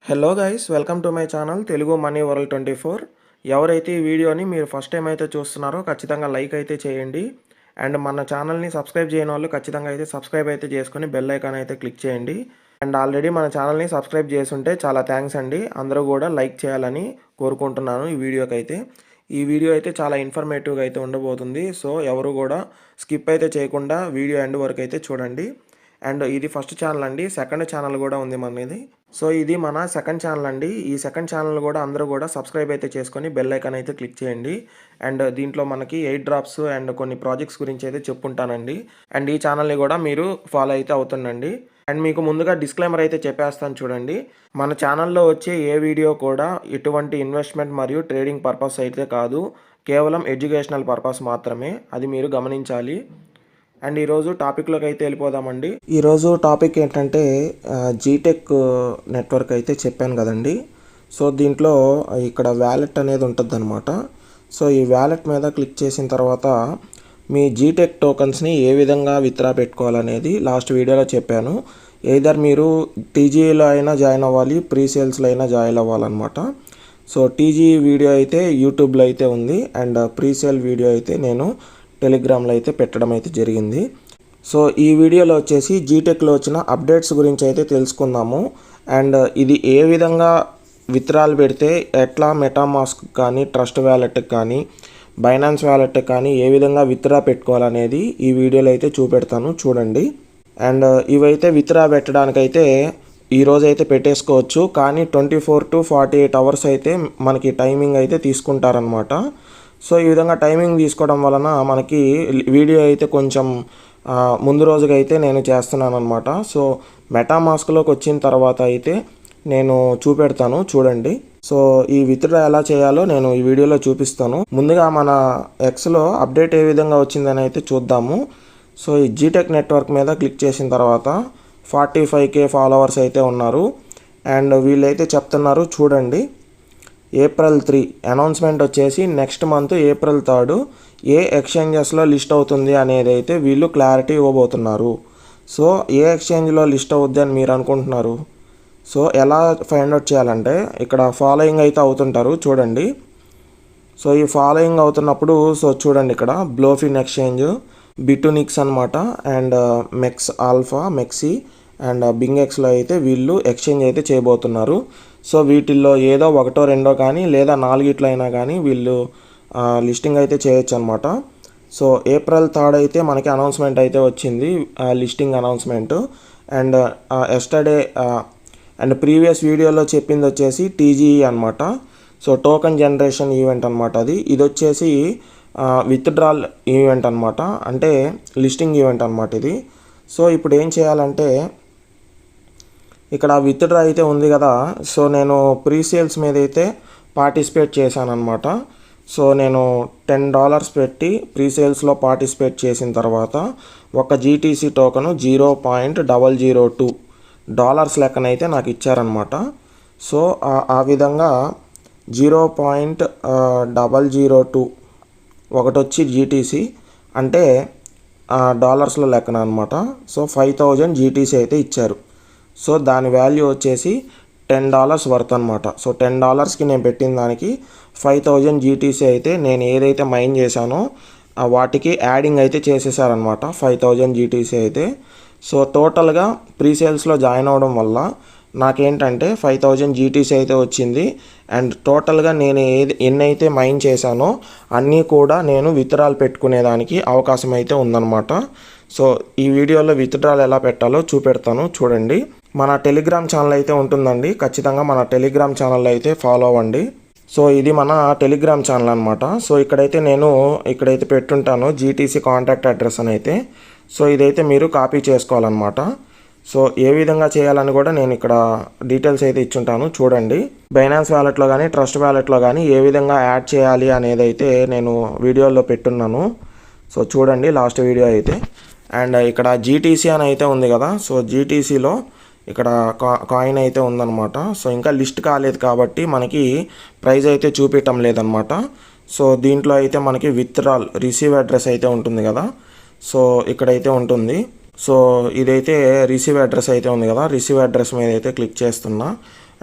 Hello guys, welcome to my channel Telugu money world 24. ఎవరైతే ఈ వీడియోని మీరు ఫస్ట్ టైం అయితే చూస్తున్నారో ఖచ్చితంగా లైక్ అయితే చేయండి. అండ్ మన ఛానల్ని సబ్స్క్రైబ్ చేయని వాళ్ళు ఖచ్చితంగా అయితే సబ్స్క్రైబ్ అయితే చేసుకొని బెల్ ఐకాన్ అయితే క్లిక్ చేయండి. అండ్ ఆల్రెడీ మన ఛానల్ని సబ్స్క్రైబ్ చేసుంటే చాలా థ్యాంక్స్ అండి. అందరూ కూడా లైక్ చేయాలని కోరుకుంటున్నాను ఈ వీడియోకి అయితే. ఈ వీడియో అయితే చాలా ఇన్ఫర్మేటివ్గా అయితే ఉండబోతుంది. సో ఎవరు కూడా స్కిప్ అయితే చేయకుండా వీడియో ఎండ్ వరకు అయితే చూడండి. అండ్ ఇది ఫస్ట్ ఛానల్ అండి. సెకండ్ ఛానల్ కూడా ఉంది మనది. సో ఇది మన సెకండ్ ఛానల్ అండి. ఈ సెకండ్ ఛానల్ కూడా అందరూ కూడా సబ్స్క్రైబ్ అయితే చేసుకొని బెల్ ఐకాన్ అయితే క్లిక్ చేయండి. అండ్ దీంట్లో మనకి 8 డ్రాప్స్ అండ్ కొన్ని ప్రాజెక్ట్స్ గురించి అయితే చెప్పుకుంటానండి. అండ్ ఈ ఛానల్ని కూడా మీరు ఫాలో అయితే అవుతుండండి. అండ్ మీకు ముందుగా డిస్క్లైమర్ అయితే చెప్పేస్తాను చూడండి. మన ఛానల్లో వచ్చే ఏ వీడియో కూడా ఎటువంటి ఇన్వెస్ట్మెంట్ మరియు ట్రేడింగ్ పర్పస్ అయితే కాదు, కేవలం ఎడ్యుకేషనల్ పర్పస్ మాత్రమే. అది మీరు గమనించాలి. అండ్ ఈరోజు టాపిక్లోకి అయితే వెళ్ళిపోదామండి. ఈరోజు టాపిక్ ఏంటంటే జీటెక్ నెట్వర్క్ అయితే చెప్పాను కదండి. సో దీంట్లో ఇక్కడ వ్యాలెట్ అనేది ఉంటుంది అనమాట. సో ఈ వ్యాలెట్ మీద క్లిక్ చేసిన తర్వాత మీ జీటెక్ టోకన్స్ని ఏ విధంగా విత్డ్రా పెట్టుకోవాలనేది లాస్ట్ వీడియోలో చెప్పాను. ఎయిదర్ మీరు టీజీలో అయినా జాయిన్ అవ్వాలి, ప్రీ సేల్స్లో అయినా జాయిన్ అవ్వాలన్నమాట. సో టీజీ వీడియో అయితే యూట్యూబ్లో అయితే ఉంది. అండ్ ప్రీ సేల్ వీడియో అయితే నేను టెలిగ్రామ్లో అయితే పెట్టడం అయితే జరిగింది. సో ఈ వీడియోలో వచ్చేసి జీటెక్లో వచ్చిన అప్డేట్స్ గురించి అయితే తెలుసుకుందాము. అండ్ ఇది ఏ విధంగా విత్డ్రాలు పెడితే ఎట్లా మెటామాస్క్ కానీ, ట్రస్ట్ వ్యాలెట్ కానీ, బైనాన్స్ వ్యాలెట్ కానీ ఏ విధంగా విత్డ్రా పెట్టుకోవాలనేది ఈ వీడియోలో అయితే చూపెడతాను చూడండి. అండ్ ఇవైతే విత్డ్రా పెట్టడానికైతే ఈరోజు అయితే పెట్టేసుకోవచ్చు, కానీ 24 to 48 అవర్స్ అయితే మనకి టైమింగ్ అయితే తీసుకుంటారనమాట. సో ఈ విధంగా టైమింగ్ తీసుకోవడం వలన మనకి వీడియో అయితే కొంచెం ముందు రోజుగా అయితే నేను చేస్తున్నాను అనమాట. సో మెటామాస్క్లోకి వచ్చిన తర్వాత అయితే నేను చూపెడతాను చూడండి. సో ఈ విత్డ్రా ఎలా చేయాలో నేను ఈ వీడియోలో చూపిస్తాను. ముందుగా మన ఎక్స్లో అప్డేట్ ఏ విధంగా వచ్చిందని అయితే చూద్దాము. సో ఈ జీటెక్ నెట్వర్క్ మీద క్లిక్ చేసిన తర్వాత 45K ఫాలోవర్స్ అయితే ఉన్నారు. అండ్ వీళ్ళైతే చెప్తున్నారు చూడండి, April 3 అనౌన్స్మెంట్ వచ్చేసి నెక్స్ట్ మంత్ April 3 ఏ ఎక్స్చేంజెస్లో లిస్ట్ అవుతుంది అనేది అయితే వీళ్ళు క్లారిటీ ఇవ్వబోతున్నారు. సో ఏ ఎక్స్చేంజ్లో లిస్ట్ అవుద్ది అని మీరు అనుకుంటున్నారు. సో ఎలా ఫైండ్ అవుట్ చేయాలంటే ఇక్కడ ఫాలోయింగ్ అయితే అవుతుంటారు చూడండి. సో ఈ ఫాలోయింగ్ అవుతున్నప్పుడు సో చూడండి ఇక్కడ బ్లోఫిన్ ఎక్స్చేంజ్, బిటునిక్స్ అనమాట, అండ్ మెక్స్ ఆల్ఫా, మెక్సీ అండ్ బింగెక్స్లో అయితే వీళ్ళు ఎక్స్చేంజ్ అయితే చేయబోతున్నారు. సో వీటిల్లో ఏదో ఒకటో రెండో కానీ లేదా 4 అయినా కానీ వీళ్ళు లిస్టింగ్ అయితే చేయొచ్చు అనమాట. సో April 3 అయితే మనకి అనౌన్స్మెంట్ అయితే వచ్చింది, listing announcement. And yesterday and previous వీడియోలో చెప్పింది వచ్చేసి టీజీఈ అనమాట. సో టోకన్ జనరేషన్ ఈవెంట్ అనమాట. ఇది వచ్చేసి విత్డ్రాల్ ఈవెంట్ అనమాట, అంటే లిస్టింగ్ ఈవెంట్ అనమాట ఇది. సో ఇప్పుడు ఏం చేయాలంటే ఇక్కడ విత్డ్రా అయితే ఉంది కదా. సో నేను ప్రీ సేల్స్ మీద అయితే పార్టిసిపేట్ చేశాను అనమాట. సో నేను $10 పెట్టి ప్రీ సేల్స్లో పార్టిసిపేట్ చేసిన తర్వాత ఒక జీటీసీ టోకను $0.002 లెక్కనైతే నాకు ఇచ్చారనమాట. సో ఆ విధంగా 0.002 ఒకటి వచ్చి జీటీసీ అంటే డాలర్స్లో లెక్కన అనమాట. సో 5000 జీటీసీ అయితే ఇచ్చారు. సో దాని వాల్యూ వచ్చేసి $10 వర్త్ అనమాట. సో $10కి నేను పెట్టిన దానికి 5000 జీటీసీ అయితే నేను ఏదైతే మైన్ చేశానో వాటికి యాడింగ్ అయితే చేసేసారనమాట 5000 జీటీసీ అయితే. సో టోటల్గా ప్రీ సేల్స్లో జాయిన్ అవ్వడం వల్ల నాకేంటంటే 5000 జీటీసీ అయితే వచ్చింది. అండ్ టోటల్గా నేను ఎన్నైతే మైన్ చేశానో అన్నీ కూడా నేను విత్డ్రాల్ పెట్టుకునేదానికి అవకాశం అయితే ఉందన్నమాట. సో ఈ వీడియోలో విత్డ్రాల్ ఎలా పెట్టాలో చూపెడతాను చూడండి. మన టెలిగ్రామ్ ఛానల్ అయితే ఉంటుందండి, ఖచ్చితంగా మన టెలిగ్రామ్ ఛానల్ అయితే ఫాలో అవ్వండి. సో ఇది మన టెలిగ్రామ్ ఛానల్ అనమాట. సో ఇక్కడైతే పెట్టుంటాను జీటీసీ కాంటాక్ట్ అడ్రస్ అని అయితే. సో ఇదైతే మీరు కాపీ చేసుకోవాలన్నమాట. సో ఏ విధంగా చేయాలని కూడా నేను ఇక్కడ డీటెయిల్స్ అయితే ఇచ్చుంటాను చూడండి. బైనాన్స్ వ్యాలెట్లో కానీ, ట్రస్ట్ వ్యాలెట్లో కానీ ఏ విధంగా యాడ్ చేయాలి అనేది అయితే నేను వీడియోలో పెట్టున్నాను. సో చూడండి లాస్ట్ వీడియో అయితే. అండ్ ఇక్కడ జీటీసీ అని అయితే ఉంది కదా. సో జీటీసీలో ఇక్కడ కాయిన్ అయితే ఉందన్నమాట. సో ఇంకా లిస్ట్ కాలేదు కాబట్టి మనకి ప్రైస్ అయితే చూపించటం లేదనమాట. సో దీంట్లో అయితే మనకి విత్డ్రాల్ రిసీవ్ అడ్రస్ అయితే ఉంటుంది కదా. సో ఇక్కడైతే ఉంటుంది. సో ఇదైతే రిసీవ్ అడ్రస్ అయితే ఉంది కదా, రిసీవ్ అడ్రస్ మీద అయితే క్లిక్ చేస్తున్నా.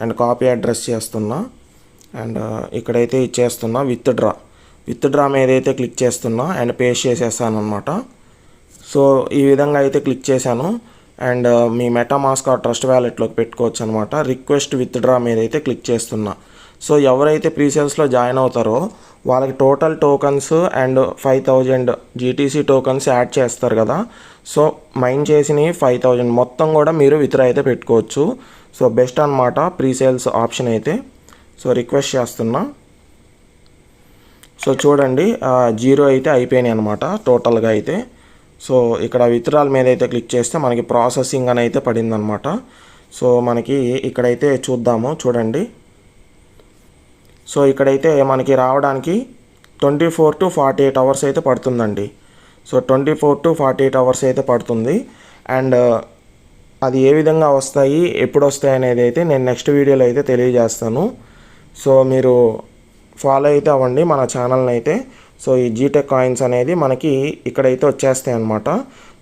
అండ్ కాపీ అడ్రస్ చేస్తున్నా. అండ్ ఇక్కడైతే ఇచ్చేస్తున్నా విత్డ్రా మీద అయితే క్లిక్ చేస్తున్నా అండ్ పేస్ట్ చేసేస్తాను అనమాట. సో ఈ విధంగా అయితే క్లిక్ చేశాను. అండ్ మీ మెటామాస్క్ ఆ ట్రస్ట్ వ్యాలెట్లోకి పెట్టుకోవచ్చు అనమాట. రిక్వెస్ట్ విత్డ్రా మీద అయితే క్లిక్ చేస్తున్నా. సో ఎవరైతే ప్రీసేల్స్లో జాయిన్ అవుతారో వాళ్ళకి total tokens and 5000 GTC tokens add చేస్తారు కదా. సో మైన్ చేసినవి 5000 మొత్తం కూడా మీరు విత్డ్రా అయితే పెట్టుకోవచ్చు. సో బెస్ట్ అనమాట ప్రీసేల్స్ ఆప్షన్ అయితే. సో రిక్వెస్ట్ చేస్తున్నా. సో చూడండి 0 అయితే అయిపోయినాయి అనమాట టోటల్గా అయితే. సో ఇక్కడ విత్డ్రాల్ మీద అయితే క్లిక్ చేస్తే మనకి ప్రాసెసింగ్ అని అయితే పడిందనమాట. సో మనకి ఇక్కడైతే చూద్దాము, చూడండి. సో ఇక్కడైతే మనకి రావడానికి 24 to 48 అవర్స్ అయితే పడుతుందండి. సో 24 to 48 అవర్స్ అయితే పడుతుంది. అండ్ అది ఏ విధంగా వస్తాయి, ఎప్పుడు వస్తాయి అనేది అయితే నేను నెక్స్ట్ వీడియోలో అయితే తెలియజేస్తాను. సో మీరు ఫాలో అయితే అవ్వండి మన ఛానల్ని అయితే. సో ఈ జీటెక్ కాయిన్స్ అనేది మనకి ఇక్కడైతే వచ్చేస్తాయి అనమాట.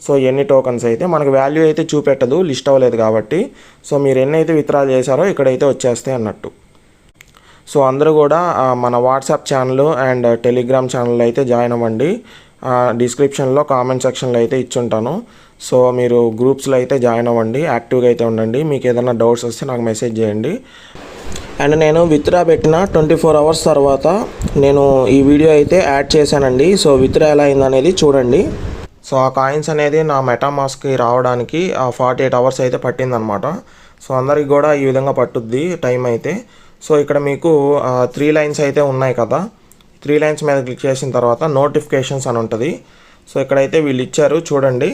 సో ఎన్ని టోకన్స్ అయితే మనకి వాల్యూ అయితే చూపెట్టదు, లిస్ట్ అవ్వలేదు కాబట్టి. సో మీరు ఎన్ని అయితే విత్డ్రా చేశారో ఇక్కడైతే వచ్చేస్తాయి అన్నట్టు. సో అందరూ కూడా మన WhatsApp channel and Telegram channel అయితే జాయిన్ అవ్వండి. డిస్క్రిప్షన్లో కామెంట్ సెక్షన్లో అయితే ఇచ్చుంటాను. సో మీరు గ్రూప్స్లో అయితే జాయిన్ అవ్వండి, యాక్టివ్గా అయితే ఉండండి. మీకు ఏదైనా డౌట్స్ వస్తే నాకు మెసేజ్ చేయండి. అండ్ నేను విత్డ్రా పెట్టిన 24 అవర్స్ తర్వాత నేను ఈ వీడియో అయితే యాడ్ చేశానండి. సో విత్డ్రా ఎలా అయిందనేది చూడండి. సో ఆ కాయిన్స్ అనేది నా మెటామాస్క్కి రావడానికి 48 అవర్స్ అయితే పట్టిందనమాట. సో అందరికి కూడా ఈ విధంగా పట్టుద్ది టైం అయితే. సో ఇక్కడ మీకు 3 లైన్స్ అయితే ఉన్నాయి కదా. 3 లైన్స్ మీద క్లిక్ చేసిన తర్వాత నోటిఫికేషన్స్ అని ఉంటుంది. సో ఇక్కడైతే వీళ్ళు ఇచ్చారు చూడండి.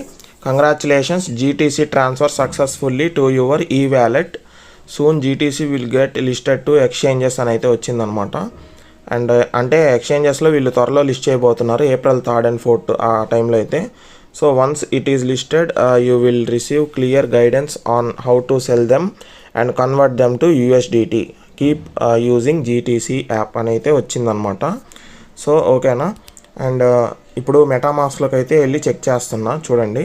Congratulations, GTC transfer successfully to your e wallet, soon GTC will get listed to exchanges అని అయితే వచ్చిందనమాట. అండ్ అంటే ఎక్స్చేంజెస్లో వీళ్ళు త్వరలో లిస్ట్ చేయబోతున్నారు, April 3rd and 4th ఆ టైంలో అయితే. So once it is listed you will receive clear guidance on how to cell them and convert them to USDT. Keep using GTC app అని అయితే వచ్చిందనమాట. సో ఓకేనా. అండ్ ఇప్పుడు మెటామాస్క్లోకి అయితే వెళ్ళి చెక్ చేస్తున్నా చూడండి.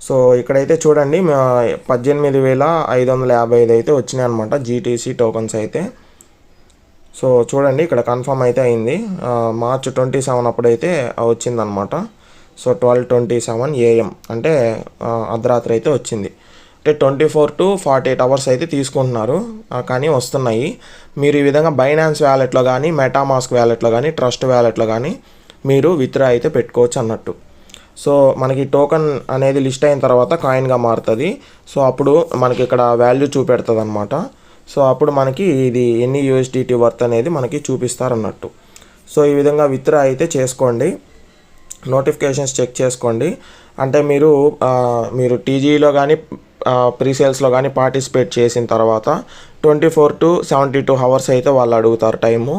సో ఇక్కడైతే చూడండి 18,555 అయితే వచ్చినాయి అనమాట జీటీసీ టోకన్స్ అయితే. సో చూడండి ఇక్కడ కన్ఫర్మ్ అయితే అయింది. March 27 అప్పుడైతే వచ్చిందనమాట. సో 12:27 AM అంటే అర్ధరాత్రి అయితే వచ్చింది. అంటే 24 to 48 అవర్స్ అయితే తీసుకుంటున్నారు, కానీ వస్తున్నాయి. మీరు ఈ విధంగా బైనాన్స్ వ్యాలెట్లో కానీ, మెటామాస్క్ వ్యాలెట్లో కానీ, ట్రస్ట్ వ్యాలెట్లో కానీ మీరు విత్డ్రా అయితే పెట్టుకోవచ్చు అన్నట్టు. సో మనకి టోకన్ అనేది లిస్ట్ అయిన తర్వాత కాయిన్గా మారుతుంది. సో అప్పుడు మనకి ఇక్కడ వాల్యూ చూపెడుతుంది అనమాట. సో అప్పుడు మనకి ఇది ఎన్ని USDT వర్త్ అనేది మనకి చూపిస్తారన్నట్టు. సో ఈ విధంగా విత్డ్రా అయితే చేసుకోండి. నోటిఫికేషన్స్ చెక్ చేసుకోండి. అంటే మీరు టీజీలో కానీ ప్రీసేల్స్లో కానీ పార్టిసిపేట్ చేసిన తర్వాత 24 to 72 అవర్స్ అయితే వాళ్ళు అడుగుతారు టైము.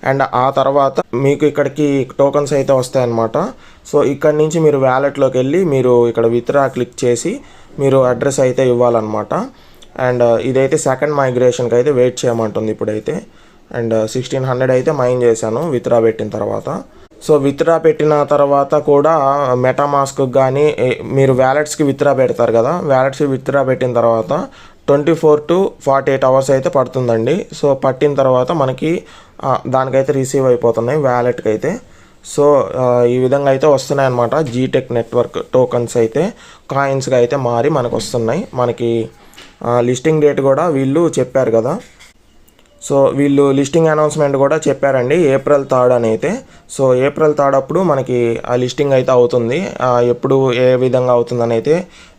అండ్ ఆ తర్వాత మీకు ఇక్కడికి టోకన్స్ అయితే వస్తాయన్నమాట. సో ఇక్కడ నుంచి మీరు వ్యాలెట్లోకి వెళ్ళి మీరు ఇక్కడ విత్డ్రా క్లిక్ చేసి మీరు అడ్రస్ అయితే ఇవ్వాలన్నమాట. అండ్ ఇదైతే సెకండ్ మైగ్రేషన్కి అయితే వెయిట్ చేయమంటుంది ఇప్పుడైతే. అండ్ 1600 అయితే మైన్ చేశాను విత్డ్రా పెట్టిన తర్వాత. సో విత్డ్రా పెట్టిన తర్వాత కూడా మెటామాస్క్ కానీ మీరు వ్యాలెట్స్కి విత్డ్రా పెడతారు కదా, వ్యాలెట్స్కి విత్డ్రా పెట్టిన తర్వాత 24 to 48 అవర్స్ అయితే పడుతుందండి. సో పట్టిన తర్వాత మనకి దానికైతే రిసీవ్ అయిపోతున్నాయి వ్యాలెట్కి అయితే. సో ఈ విధంగా అయితే వస్తున్నాయి అన్నమాట. జీటెక్ నెట్వర్క్ టోకన్స్ అయితే కాయిన్స్గా అయితే మారి మనకు వస్తున్నాయి. మనకి లిస్టింగ్ డేట్ కూడా వీళ్ళు చెప్పారు కదా. సో వీళ్ళు లిస్టింగ్ అనౌన్స్మెంట్ కూడా చెప్పారండి, April 3rd అని అయితే. సో April 3rd అప్పుడు మనకి ఆ లిస్టింగ్ అయితే అవుతుంది. ఎప్పుడు ఏ విధంగా అవుతుందని అయితే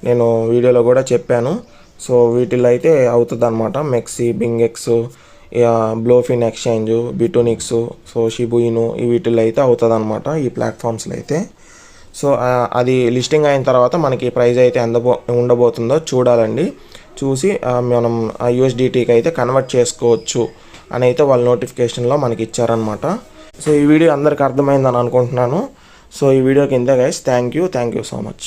నేను వీడియోలో కూడా చెప్పాను. సో వీటిల్లో అయితే అవుతుంది అనమాట. మెక్సీ, బింగెక్స్, బ్లోఫిన్ ఎక్స్చేంజ్, బిటోనిక్స్, సో షిబుయిను వీటిల్లో అయితే అవుతుంది అనమాట ఈ ప్లాట్ఫామ్స్లో అయితే. సో అది లిస్టింగ్ అయిన తర్వాత మనకి ప్రైస్ అయితే ఉండబోతుందో చూడాలండి. చూసి మనం USDTకి అయితే కన్వర్ట్ చేసుకోవచ్చు అని అయితే వాళ్ళ నోటిఫికేషన్లో మనకి ఇచ్చారనమాట. సో ఈ వీడియో అందరికి అర్థమైందని అనుకుంటున్నాను. సో ఈ వీడియోకి ఇంతే guys. Thank you so much.